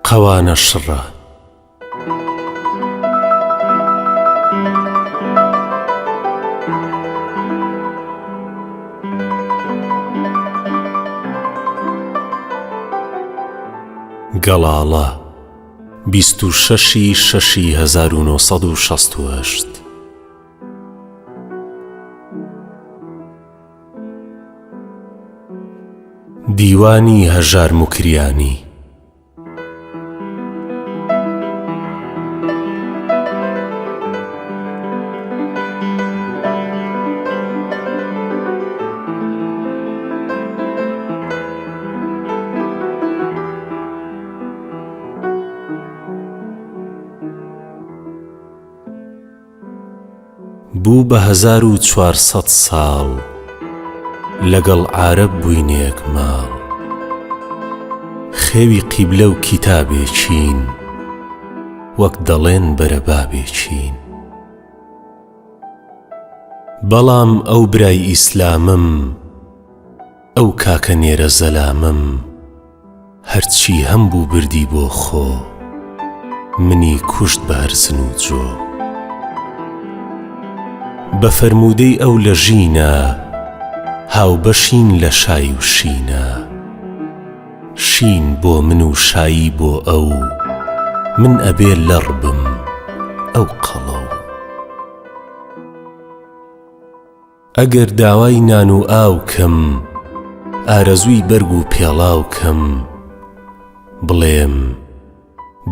قەوانە شڕە. گەڵاڵە 26/6/1968. دیوانی هەژار موکریانی. بوو بە 1400 ساڵ لەگەڵ عارەب بووینێک ماڵ. خێوی قیبلە و کیتابێکین وەک دەڵێن بەرە بابێکین. بەڵام ئەو برای ئیسلامم ئەو کاکە نێرە زەلامم هەرچی هەم بوو بردی بۆ خۆ منی کوشت بە هەرزن و جۆ. بە فەرموودەی ئەو لە ژینە هاوبەشین لە شای و شینە. شین بۆ من و شایی بۆ ئەو من ئەبێ لەڕ بم ئەو قەڵەو. ئەگەر داوای نان و ئاو کەم ئارەزووی بەرگ و پێڵاو کەم بڵێم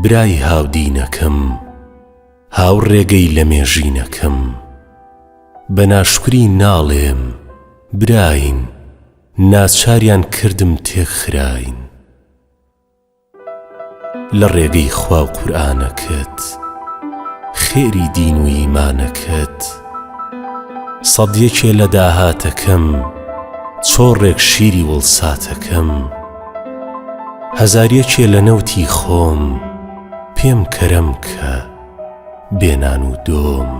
برای هاودینەکەم هاوڕێگەی لە مێژینەکەم. بە ناشکری ناڵێم براین ناچاریان کردم تێخراین. لە ڕێگەی خوا و قورئانەکەت خێری دین و ئیمانەکەت سەدیەکێ لە داهاتەکەم چۆڕێک شیری وڵساتەکەم. هەزاریەکێ لە نەوتی خۆم پێم کەرەم کە بێنان و دۆم.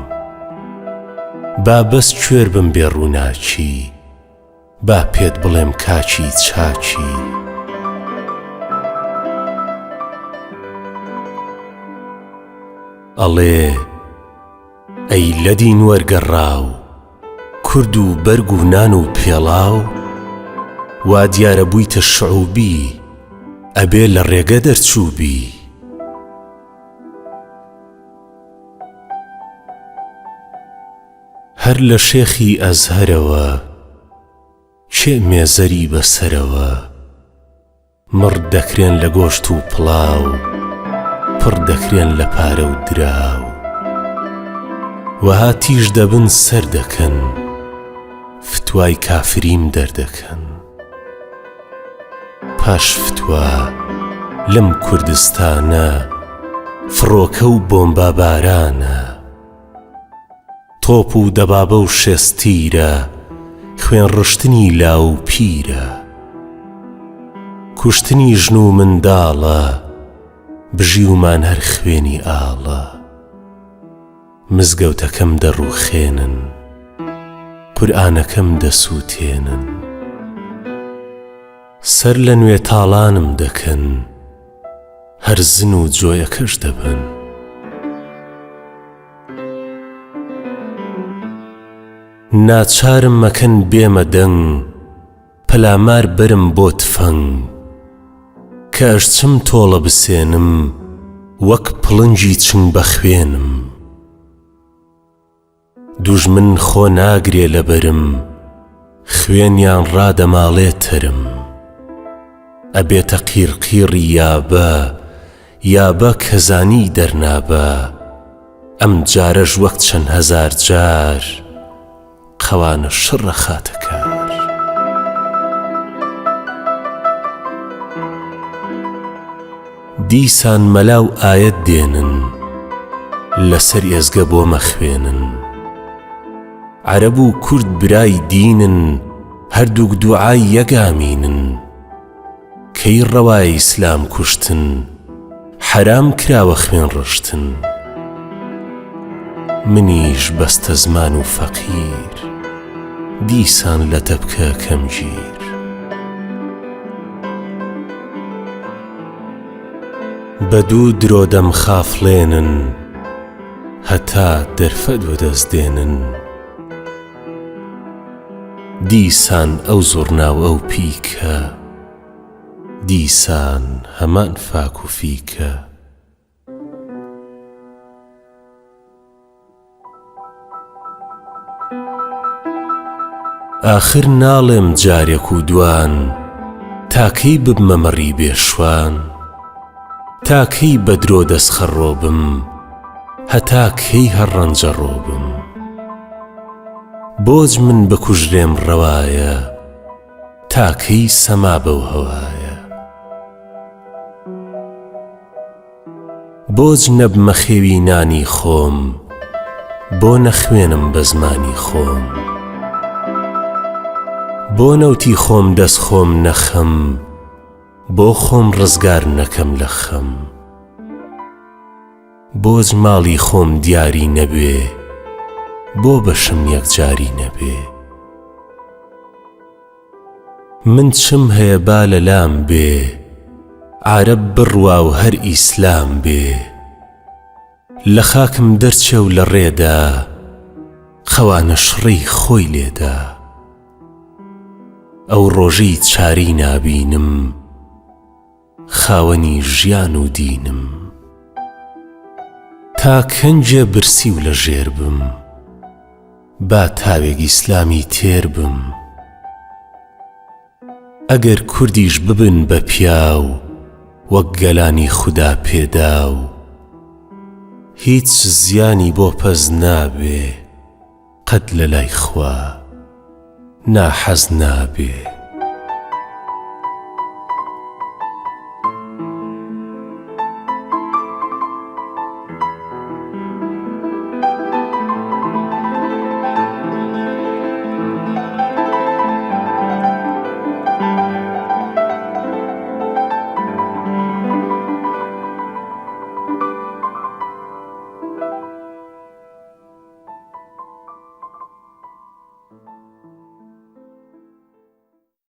با بەس کوێر بم بێ ڕووناکی با پێت بڵێم کاچی چاکی. ئەڵێ ئەی لە دین وەرگەڕاو کورد و بەرگ و نان و پێڵاو وا دیارە بوویتە شعوبی ئەبێ لە ڕێگە دەرچووبی. هەر لە شێخی ئەزهەرەوە کێ مێزەری بەسەرەوە مڕ دەکرێن لە گۆشت و پڵاو پڕ دەکرێن لە پارە و دراو. وەها تیژ دەبن سەر دەکەن فتوای کافریم دەردەکەن. پاش فتوا لەم کوردستانە فڕۆکە و بۆمبا بارانە. تۆپ و دەبابە و شێستیرە خوێن ڕشتنی لاو و پیرە. کوشتنی ژن و منداڵە بژی ومان هەر خوێنی ئاڵە. مزگەوتەکەم دەڕووخێنن قورئانەکەم دەسووتێنن. سەر لە نوێ تاڵانم دەکەن هەرزن و جۆیەکەش دەبن. ناچارم مەکەن بێمە دەنگ پەلامار بەرم بۆ تفەنگ. کە ئەشچم تۆڵە بسێنم وەک پڵنجی چنگ بە خوێنم. دوژمن خۆ ناگرێ لەبەرم خوێنیان ڕادەماڵێ تەرم. ئەبێتە قیرقیڕی یابە کەزانی دەرنابە. ئەم جارەش وەک چەند هەزار جار قەوانە شڕە خاتە کار. دیسان مەلاو ئایەت دێنن لەسەر ئێزگە بۆ مەخوێنن. عەرەب و کورد برای دینن هەردووک دوعای یەکامینن. کەی ڕەوای ئیسلام کوشتن حەرام کراوە خوێن ڕشتن. منیش بەستە زمان و فەقیر دیسان لە تەبکە کەمگیر. بەدوو درۆ دەم خافڵێنن هەتا دەرفەت وەدەستێنن دیسان ئەو زوڕناو ئەو پیکە دیسان هەمان فاک و فیکە ئاخر ناڵێم جارێک و دوان تاکەی ببمە مەڕی بێشوان تاکەی بە درۆ دەستخەڕۆ بم هەتا کەی هەڕەنجەڕۆ بم بۆج من بکوژرێم ڕەوایە تاکەی سەما بەو هەوایە بۆج نەبمە خێوی نانی خۆم بۆ نەخوێنم بە زمانی خۆم بۆ نەوتی خۆم دەست خۆم نەخەم بۆ خۆم ڕزگار نەکەم لە خەم بۆج ماڵی خۆم دیاری نەبێ بۆ بەشم یەکجاری نەبێ من چم هەیە با لەلام بێ عارەب بڕوا و هەر ئیسلام بێ لە خاکم دەرچێ و لە ڕێدا خەوانە شڕی خۆی لێدا ئەو ڕۆژەی چاری نابینم خاوەنی ژیان و دینم تا کەنجێ برسی و لە ژێر بم با تاوێک ئیسلامی تێر بم ئەگەر کوردیش ببن بە پیاو وەک گەلانی خودا پێداو هیچ زیانی بۆ پەز نابێ قەت لە لای خوا ناحەز نابێ